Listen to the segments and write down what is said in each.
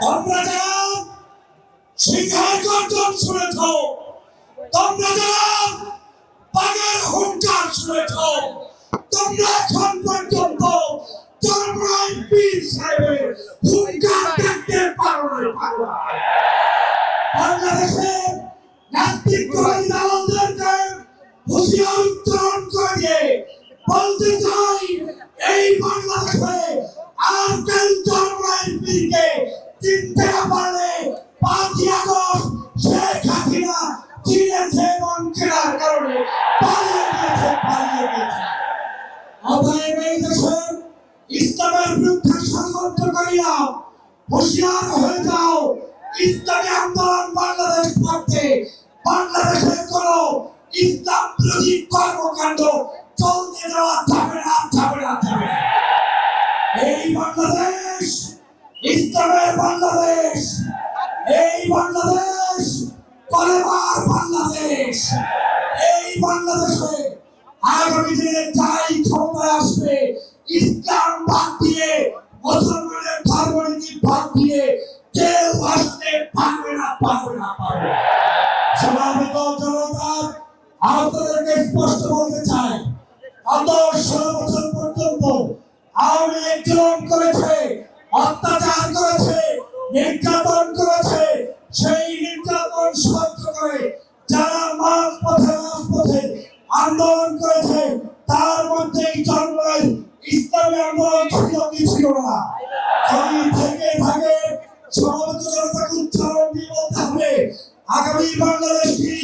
তোমরা যারা সিংহের গর্জন শুনেছ, তোমরা যারা বাঘের হুঙ্কার শুনেছ, তোমরা এখন পর্যন্ত চরমরাই পীর সাহেবের হুঙ্কার দেখতে পারো না। বাংলাদেশের নাস্তিকবাদী দালালদেরকে হুঁশিয়ার উচ্চারণ করে দিয়ে বলতে চাই, এই বাংলাদেশে আর কেউ চরমরাই পীরকে চিনতে না পারলে 5ই আগস্ট শেখ হাসিনা চিনেছে এবং চেনার কারণে পালিয়ে গেছে। অতএব এই দেশের ইসলামের বিরুদ্ধে ষড়যন্ত্রকারীরা হুঁশিয়ার হয়ে যাও। ইসলামী আন্দোলন বাংলাদেশ পক্ষে বাংলাদেশের কোন ইসলাম বিরোধী কর্মকাণ্ড চলতে দেওয়া যাবে না। এই বাংলাদেশ ইসলামের বাংলাদেশ, এই বাংলাদেশ কলেমার বাংলাদেশ। এই বাংলাদেশে আগামী দিনে যাই ক্ষমতায় আসবে, ইসলাম বাদ দিয়ে, মুসলমানের ধর্মনীতি বাদ দিয়ে কেউ আসতে পারবে না। সমাবেত জনতা, আপনাদেরকে স্পষ্ট বলতে চাই, গত 16 বছর পর্যন্ত আওয়ামী লীগ জুলুম করেছে, অত্যাচার করেছে, নির্যাতন করেছে। সেই নির্যাতন সহ্য করে যারা রাজপথে আন্দোলন করেছে, তার মধ্যে চরমরাই ইসলামী আন্দোলন ছিল না। যদি থেকে থাকে সমাবেত জনতাকে উচ্চারণ দিয়ে বলতে হবে, আগামী বাংলাদেশ কি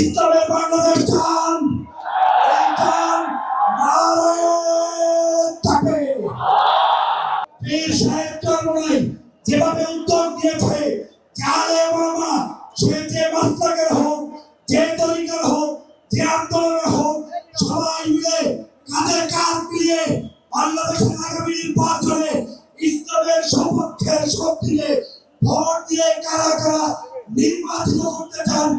ইসলামের বাংলাদেশ চান? পীর সাহেব চরমরাই যেভাবে উত্তর দিয়েছে, সে যে মাসলাকের হোক, যে তরিকার হোক, যে আন্দোলনের হোক, সবাই মিলে কাঁধে কাঁধ মিলিয়ে বাংলাদেশের আগামী নির্বাচনে ইসলামের সপক্ষের শক্তিকে ভোট দিয়ে কারা নির্বাচিত করতে চান